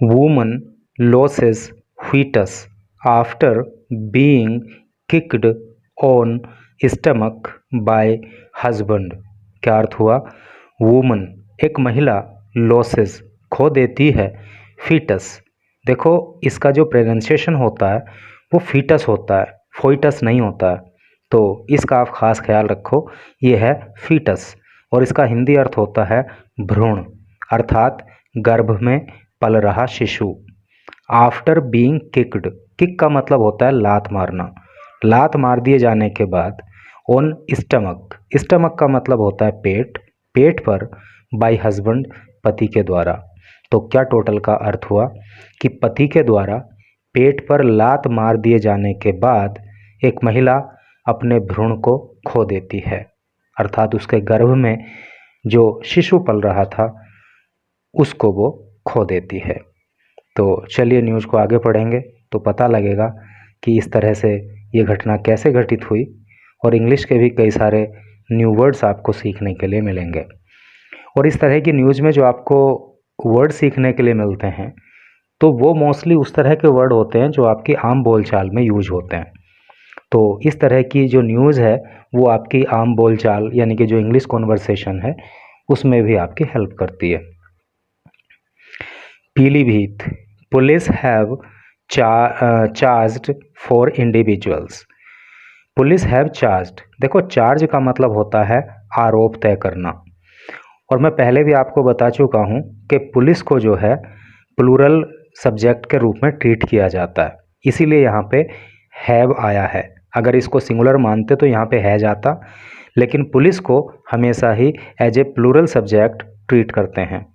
Woman loses fetus after being kicked on stomach by husband। क्या अर्थ हुआ? Woman एक महिला loses खो देती है फीटस। देखो इसका जो प्रोनाउंसिएशन होता है वो फीटस होता है, फोइटस नहीं होता है, तो इसका आप खास ख्याल रखो। ये है फीटस और इसका हिंदी अर्थ होता है भ्रूण, अर्थात गर्भ में पल रहा शिशु। आफ्टर बीइंग किक्ड, किक का मतलब होता है लात मारना, लात मार दिए जाने के बाद। ऑन स्टमक, स्टमक का मतलब होता है पेट, पेट पर। बाय हस्बैंड, पति के द्वारा। तो क्या टोटल का अर्थ हुआ कि पति के द्वारा पेट पर लात मार दिए जाने के बाद एक महिला अपने भ्रूण को खो देती है, अर्थात उसके गर्भ में जो शिशु पल रहा था उसको वो खो देती है। तो चलिए न्यूज़ को आगे पढ़ेंगे तो पता लगेगा कि इस तरह से ये घटना कैसे घटित हुई, और इंग्लिश के भी कई सारे न्यू वर्ड्स आपको सीखने के लिए मिलेंगे। और इस तरह की न्यूज़ में जो आपको वर्ड सीखने के लिए मिलते हैं तो वो मोस्टली उस तरह के वर्ड होते हैं जो आपकी आम बोलचाल में यूज होते हैं। तो इस तरह की जो न्यूज़ है वो आपकी आम बोलचाल यानी कि जो इंग्लिश कॉन्वर्सेशन है उसमें भी आपकी हेल्प करती है। Pilibhit, police have charged for individuals. Police have charged, देखो चार्ज का मतलब होता है आरोप तय करना, और मैं पहले भी आपको बता चुका हूँ कि पुलिस को जो है प्लूरल सब्जेक्ट के रूप में ट्रीट किया जाता है, इसीलिए यहाँ पे हैव आया है। अगर इसको सिंगुलर मानते तो यहाँ पे है जाता, लेकिन पुलिस को हमेशा ही as a plural subject treat करते हैं।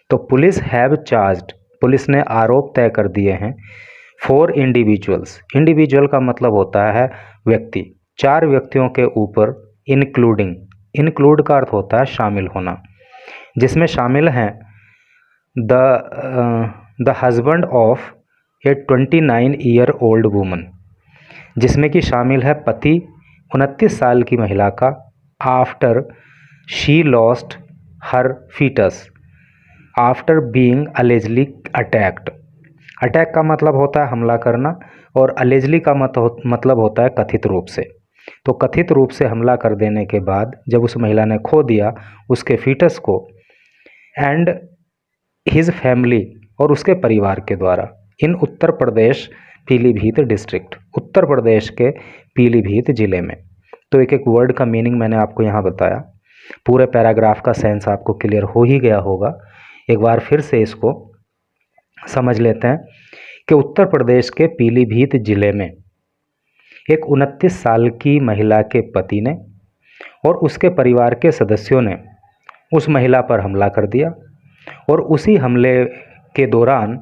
तो पुलिस हैव चार्ज्ड, पुलिस ने आरोप तय कर दिए हैं। फॉर इंडिविजुअल्स, इंडिविजुअल का मतलब होता है व्यक्ति, 4 व्यक्तियों के ऊपर। इंक्लूडिंग, इंक्लूड का अर्थ होता है शामिल होना, जिसमें शामिल हैं the husband of A 29 year old woman, जिसमें कि शामिल है पति 29 साल की महिला का। After she lost her foetus after being allegedly attacked. Attack का मतलब होता है हमला करना, और अलेजली का मतलब होता है कथित रूप से। तो कथित रूप से हमला कर देने के बाद जब उस महिला ने खो दिया उसके फीटस को, एंड हिज फैमिली, और उसके परिवार के द्वारा, इन उत्तर प्रदेश पीलीभीत डिस्ट्रिक्ट, उत्तर प्रदेश के पीलीभीत जिले में। तो एक एक वर्ड का मीनिंग मैंने आपको यहाँ बताया, पूरे पैराग्राफ का सेंस आपको क्लियर हो ही गया होगा। एक बार फिर से इसको समझ लेते हैं कि उत्तर प्रदेश के पीलीभीत जिले में एक 29 साल की महिला के पति ने और उसके परिवार के सदस्यों ने उस महिला पर हमला कर दिया, और उसी हमले के दौरान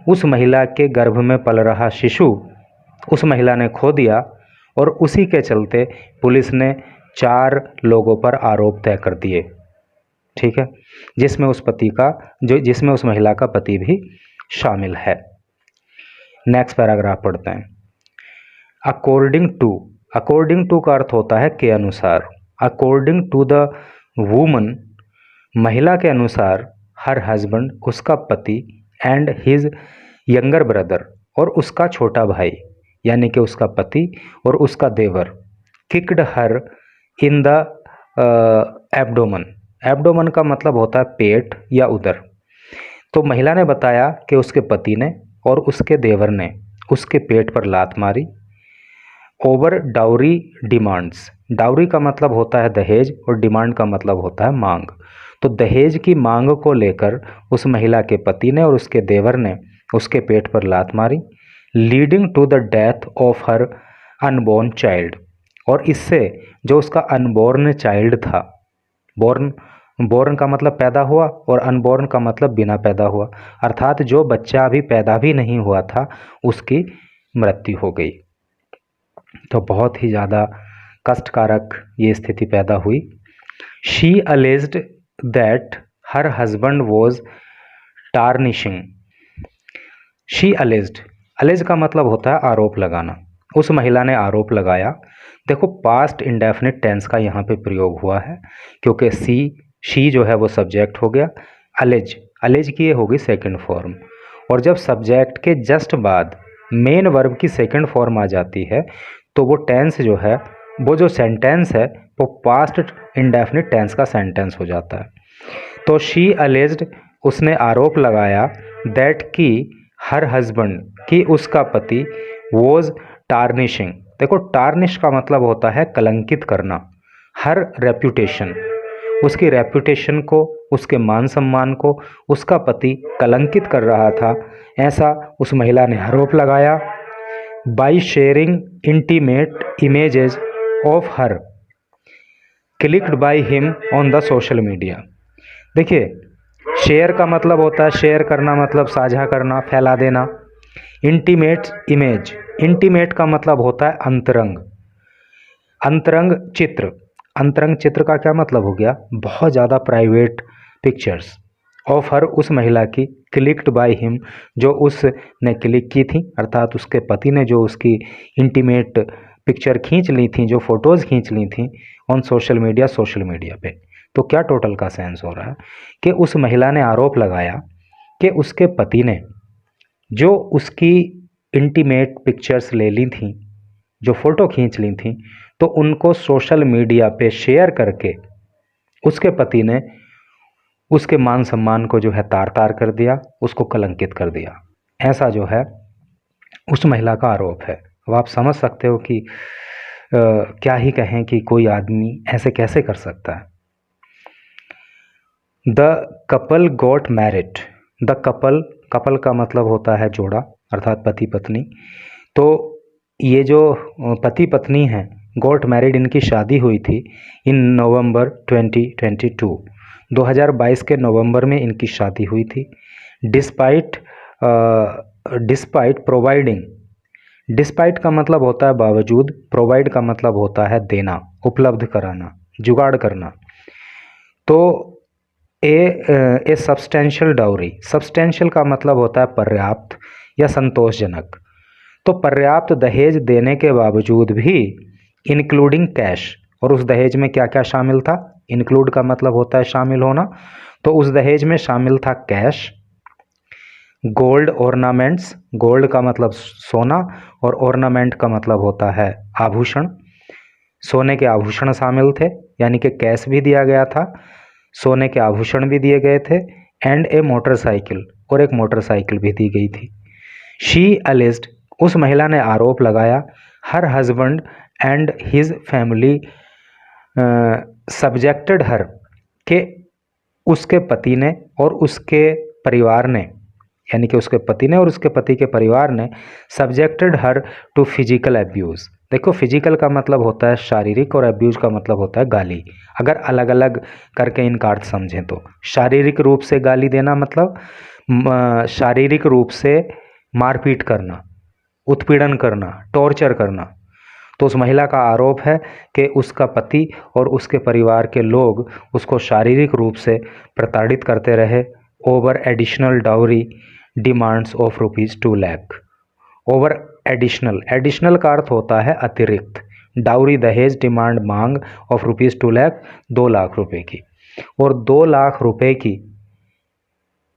उस महिला के गर्भ में पल रहा शिशु उस महिला ने खो दिया, और उसी के चलते पुलिस ने 4 लोगों पर आरोप तय कर दिए। ठीक है, जिसमें उस महिला का पति भी शामिल है। नेक्स्ट पैराग्राफ पढ़ते हैं। अकॉर्डिंग टू, अकॉर्डिंग टू का अर्थ होता है के अनुसार। अकॉर्डिंग टू द वुमन, महिला के अनुसार, हर हस्बैंड, उसका पति, एंड हिज यंगर ब्रदर, और उसका छोटा भाई, यानी कि उसका पति और उसका देवर, kicked her in the abdomen. Abdomen का मतलब होता है पेट या उदर। तो महिला ने बताया कि उसके पति ने और उसके देवर ने उसके पेट पर लात मारी। ओवर डाउरी डिमांड्स, डाउरी का मतलब होता है दहेज और डिमांड का मतलब होता है मांग। तो दहेज की मांग को लेकर उस महिला के पति ने और उसके देवर ने उसके पेट पर लात मारी, leading to the death of her unborn child, और इससे जो उसका अनबोर्न चाइल्ड था, बोर्न का मतलब पैदा हुआ और अनबोर्न का मतलब बिना पैदा हुआ, अर्थात जो बच्चा अभी पैदा भी नहीं हुआ था उसकी मृत्यु हो गई। तो बहुत ही ज़्यादा कष्टकारक ये स्थिति पैदा हुई। She alleged that her husband was tarnishing. She alleged, allege का मतलब होता है आरोप लगाना। उस महिला ने आरोप लगाया। देखो पास्ट इंडेफिनिट टेंस का यहाँ पे प्रयोग हुआ है, क्योंकि शी जो है वो सब्जेक्ट हो गया। अलेज, अलेज की ये होगी सेकंड फॉर्म, और जब सब्जेक्ट के जस्ट बाद मेन वर्ब की सेकंड फॉर्म आ जाती है तो वो टेंस जो है, वो जो सेंटेंस है वो पास्ट इंडेफिनिट टेंस का सेंटेंस हो जाता है। तो शी अलेज्ड, उसने आरोप लगाया, दैट कि हर हस्बैंड, कि उसका पति, वॉज टार्निशिंग। देखो टार्निश का मतलब होता है कलंकित करना, हर रेप्यूटेशन, उसकी रेप्यूटेशन को, उसके मान सम्मान को उसका पति कलंकित कर रहा था, ऐसा उस महिला ने आरोप लगाया। By sharing intimate images of her clicked by him on the social media. देखिए शेयर का मतलब होता है, शेयर करना मतलब साझा करना, फैला देना। इंटीमेट इमेज, इंटीमेट का मतलब होता है अंतरंग, अंतरंग चित्र। अंतरंग चित्र का क्या मतलब हो गया, बहुत ज़्यादा प्राइवेट पिक्चर्स ऑफ हर, उस महिला की, क्लिक्ड बाय हिम, जो उसने क्लिक की थी, अर्थात उसके पति ने जो उसकी इंटीमेट पिक्चर खींच ली थी, जो फोटोज़ खींच ली थी on social media, social media पे। तो क्या टोटल का सेंस हो रहा है कि उस महिला ने आरोप लगाया कि उसके पति ने जो उसकी इंटीमेट पिक्चर्स ले ली थी, जो फ़ोटो खींच ली थी, तो उनको सोशल मीडिया पे शेयर करके उसके पति ने उसके मान सम्मान को जो है तार तार कर दिया, उसको कलंकित कर दिया। ऐसा जो है उस महिला का आरोप है। अब आप समझ सकते हो कि क्या ही कहें कि कोई आदमी ऐसे कैसे कर सकता है। The couple got married, the couple, couple का मतलब होता है जोड़ा, अर्थात पति पत्नी। तो ये जो पति पत्नी हैं, गॉट मैरिड, इनकी शादी हुई थी इन नवंबर 2022, 2022 के नवंबर में इनकी शादी हुई थी। डिस्पाइट प्रोवाइडिंग, डिस्पाइट का मतलब होता है बावजूद, प्रोवाइड का मतलब होता है देना, उपलब्ध कराना, जुगाड़ करना। तो ए सब्सटेंशियल डाउरी, सब्सटेंशियल का मतलब होता है पर्याप्त या संतोषजनक। तो पर्याप्त दहेज देने के बावजूद भी, इंक्लूडिंग कैश, और उस दहेज में क्या क्या शामिल था, इंक्लूड का मतलब होता है शामिल होना, तो उस दहेज में शामिल था कैश, गोल्ड ऑर्नामेंट्स, गोल्ड का मतलब सोना और ऑर्नामेंट का मतलब होता है आभूषण, सोने के आभूषण शामिल थे, यानी कि कैश भी दिया गया था, सोने के आभूषण भी दिए गए थे, एंड ए मोटरसाइकिल, और एक मोटरसाइकिल भी दी गई थी। शी अलेज्ड, उस महिला ने आरोप लगाया, her husband and his family subjected her, के उसके पति ने और उसके परिवार ने, यानी कि उसके पति ने और उसके पति के परिवार ने, subjected her to physical abuse. देखो फिजिकल का मतलब होता है शारीरिक और एब्यूज़ का मतलब होता है गाली। अगर अलग अलग करके इनका अर्थ समझें तो शारीरिक रूप से गाली देना मतलब शारीरिक रूप से मारपीट करना, उत्पीड़न करना, टॉर्चर करना। तो उस महिला का आरोप है कि उसका पति और उसके परिवार के लोग उसको शारीरिक रूप से प्रताड़ित करते रहे, over additional dowry demands of ₹2 lakh. Over additional, additional का अर्थ होता है अतिरिक्त, डाउरी दहेज, डिमांड मांग, ऑफ ₹2 लाख, 2 लाख रुपए की, और 2 लाख रुपए की,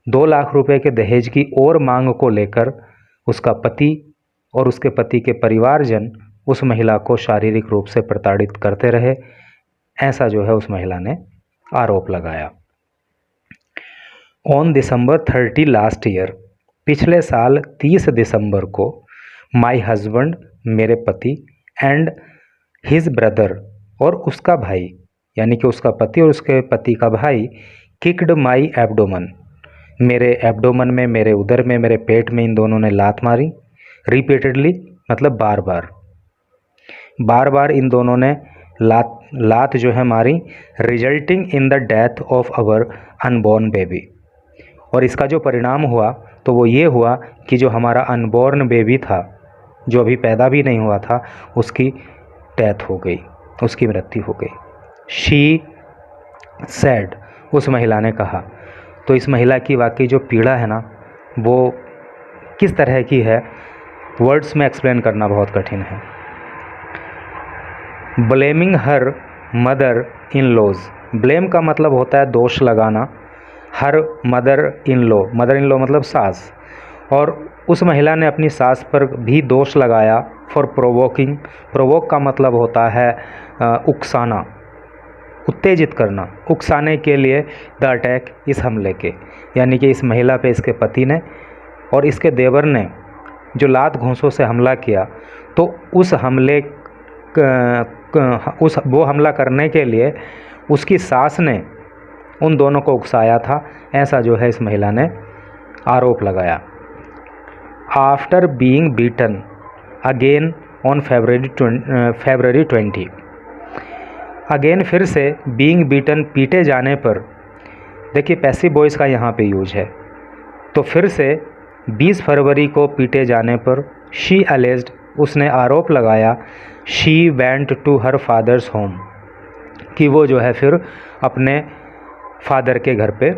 2 लाख रुपए के दहेज की और मांग को लेकर उसका पति और उसके पति के परिवारजन उस महिला को शारीरिक रूप से प्रताड़ित करते रहे, ऐसा जो है उस महिला ने आरोप लगाया। ऑन दिसंबर 30 लास्ट ईयर, पिछले साल 30 दिसंबर को, माई हस्बैंड, मेरे पति, एंड हिज ब्रदर, और उसका भाई, यानी कि उसका पति और उसके पति का भाई, किक्ड माई एब्डोमन, मेरे एब्डोमन में, मेरे उदर में, मेरे पेट में इन दोनों ने लात मारी। रिपीटेडली मतलब बार बार, बार बार इन दोनों ने लात जो है मारी, resulting in the death of our unborn baby. और इसका जो परिणाम हुआ तो वो ये हुआ कि जो हमारा अनबॉर्न बेबी था, जो अभी पैदा भी नहीं हुआ था, उसकी डेथ हो गई, उसकी मृत्यु हो गई। शी सैड, उस महिला ने कहा। तो इस महिला की वाकई जो पीड़ा है ना, वो किस तरह की है, वर्ड्स में एक्सप्लेन करना बहुत कठिन है। Blaming her mother in laws, blame का मतलब होता है दोष लगाना, her mother in law, mother in law मतलब सास, और उस महिला ने अपनी सास पर भी दोष लगाया फॉर प्रोवोकिंग। प्रोवोक का मतलब होता है उकसाना, उत्तेजित करना, उकसाने के लिए द अटैक, इस हमले के, यानी कि इस महिला पे इसके पति ने और इसके देवर ने जो लात घूंसों से हमला किया, तो उस हमले वो हमला करने के लिए उसकी सास ने उन दोनों को उकसाया था, ऐसा जो है इस महिला ने आरोप लगाया। After being beaten again on February 20, again फिर से बीइंग बीटन, पीटे जाने पर, देखिए पैसिव वॉइस का यहाँ पे यूज है, तो फिर से 20 फरवरी को पीटे जाने पर शी अलेज्ड, उसने आरोप लगाया, she went to her father's home, कि वो जो है फिर अपने फादर के घर पे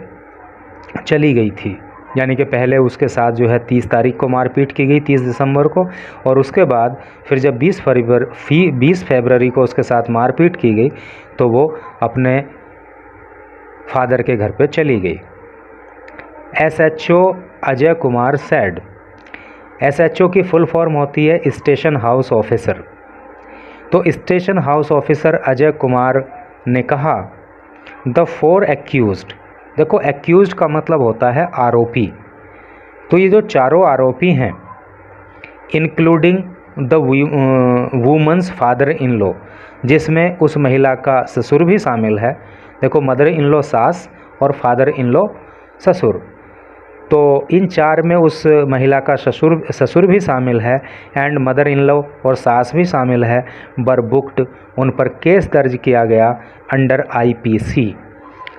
चली गई थी। यानी कि पहले उसके साथ जो है 30 तारीख को मारपीट की गई, 30 दिसंबर को, और उसके बाद फिर जब 20 फरवरी को उसके साथ मारपीट की गई तो वो अपने फादर के घर पे चली गई। SHO Ajay Kumar sad. SHO की फुल फॉर्म होती है स्टेशन हाउस ऑफिसर। तो station house officer Ajay Kumar ने कहा द 4 एक्यूज्ड, देखो एक्यूज्ड का मतलब होता है आरोपी, तो ये जो चारों आरोपी हैं including the woman's father in law, जिसमें उस महिला का ससुर भी शामिल है। देखो मदर इन लॉ सास और फादर इन लॉ ससुर, तो इन चार में उस महिला का ससुर भी शामिल है एंड मदर इन लॉ और सास भी शामिल है। वर बुक्ड, उन पर केस दर्ज किया गया अंडर IPC।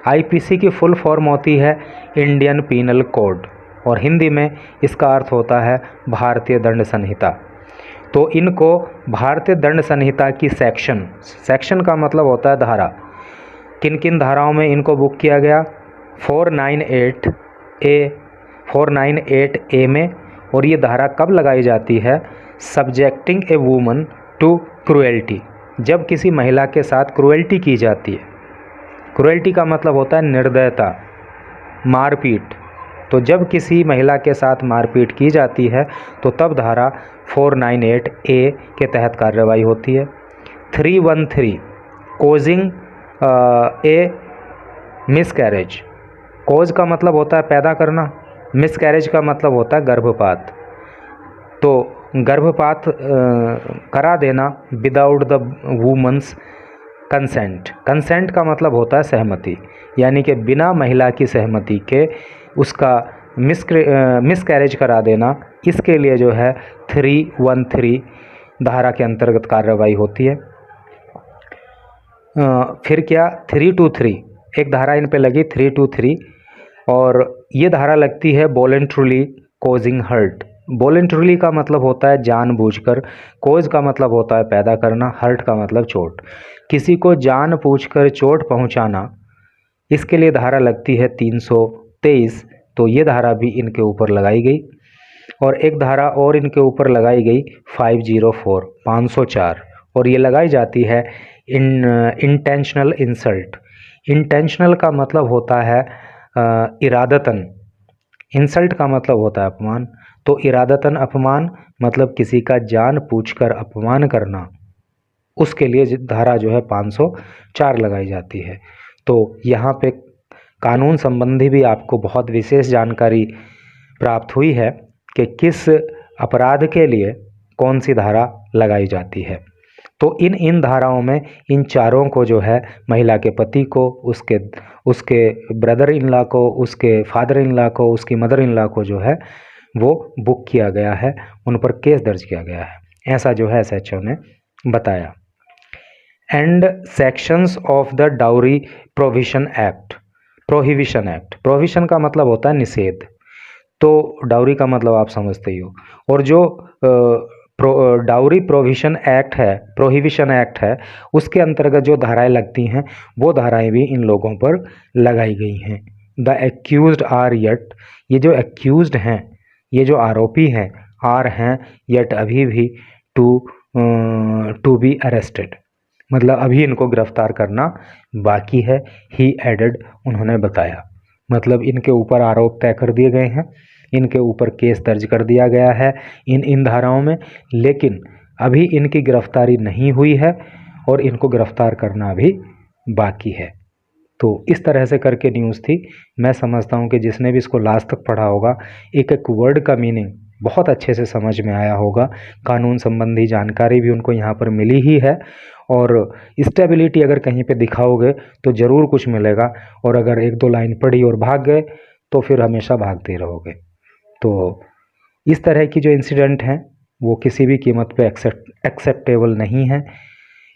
IPC की फुल फॉर्म होती है इंडियन पीनल कोड और हिंदी में इसका अर्थ होता है भारतीय दंड संहिता। तो इनको भारतीय दंड संहिता की सेक्शन का मतलब होता है धारा, किन किन धाराओं में इनको बुक किया गया, 498A में, और ये धारा कब लगाई जाती है, subjecting a woman to cruelty, जब किसी महिला के साथ क्रुएल्टी की जाती है। क्रुएल्टी का मतलब होता है निर्दयता, मारपीट, तो जब किसी महिला के साथ मारपीट की जाती है तो तब धारा 498A के तहत कार्रवाई होती है। 313 कोजिंग ए मिसकैरेज, कोज का मतलब होता है पैदा करना, मिसकैरेज का मतलब होता है गर्भपात, तो गर्भपात करा देना विदाउट द वुमन्स कंसेंट का मतलब होता है सहमति, यानी कि बिना महिला की सहमति के उसका मिसकैरेज करा देना, इसके लिए जो है 313 धारा के अंतर्गत कार्रवाई होती है। फिर क्या 323, एक धारा इन पे लगी 323, और ये धारा लगती है वॉलंटरली कोजिंग हर्ट। वॉलंटरली का मतलब होता है जानबूझकर, कोज का मतलब होता है पैदा करना, हर्ट का मतलब चोट, किसी को जानबूझकर चोट पहुंचाना, इसके लिए धारा लगती है 323। तो ये धारा भी इनके ऊपर लगाई गई। और एक धारा और इनके ऊपर लगाई गई 504 और ये लगाई जाती है इंटेंशनल इंसल्ट। इंटेंशनल का मतलब होता है इरादतन, इंसल्ट का मतलब होता है अपमान, तो इरादतन अपमान मतलब किसी का जानबूझकर अपमान करना, उसके लिए धारा जो है 504 लगाई जाती है। तो यहाँ पे कानून संबंधी भी आपको बहुत विशेष जानकारी प्राप्त हुई है कि किस अपराध के लिए कौन सी धारा लगाई जाती है। तो इन धाराओं में इन चारों को जो है महिला के पति को, उसके ब्रदर इन लॉ को, उसके फादर इन लॉ को, उसकी मदर इन लॉ को जो है वो बुक किया गया है, उन पर केस दर्ज किया गया है, ऐसा जो है SHO ने बताया। And sections of the dowry prohibition act. Prohibition का मतलब होता है निषेध, तो डाउरी का मतलब आप समझते ही हो। और जो डाउरी प्रोहिबिशन एक्ट है उसके अंतर्गत जो धाराएं लगती हैं वो धाराएं भी इन लोगों पर लगाई गई हैं। द एक्यूज्ड आर येट, ये जो एक्यूज्ड हैं, ये जो आरोपी हैं, आर हैं येट अभी भी टू बी अरेस्टेड, मतलब अभी इनको गिरफ्तार करना बाकी है। ही एडेड, उन्होंने बताया, मतलब इनके ऊपर आरोप तय कर दिए गए हैं इनके ऊपर केस दर्ज कर दिया गया है इन धाराओं में, लेकिन अभी इनकी गिरफ्तारी नहीं हुई है और इनको गिरफ्तार करना अभी बाकी है। तो इस तरह से करके न्यूज़ थी। मैं समझता हूँ कि जिसने भी इसको लास्ट तक पढ़ा होगा, एक एक वर्ड का मीनिंग बहुत अच्छे से समझ में आया होगा। कानून संबंधी जानकारी भी उनको यहाँ पर मिली ही है, और स्टेबिलिटी अगर कहीं पे दिखाओगे तो ज़रूर कुछ मिलेगा, और अगर एक दो लाइन पढ़ी और भाग गए तो फिर हमेशा भागते रहोगे। तो इस तरह की जो इंसिडेंट हैं वो किसी भी कीमत पे एक्सेप्टेबल नहीं है।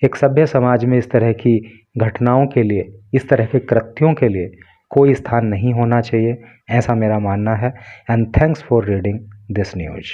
एक सभ्य समाज में इस तरह की घटनाओं के लिए, इस तरह के कृत्यों के लिए कोई स्थान नहीं होना चाहिए, ऐसा मेरा मानना है। And thanks for reading this news.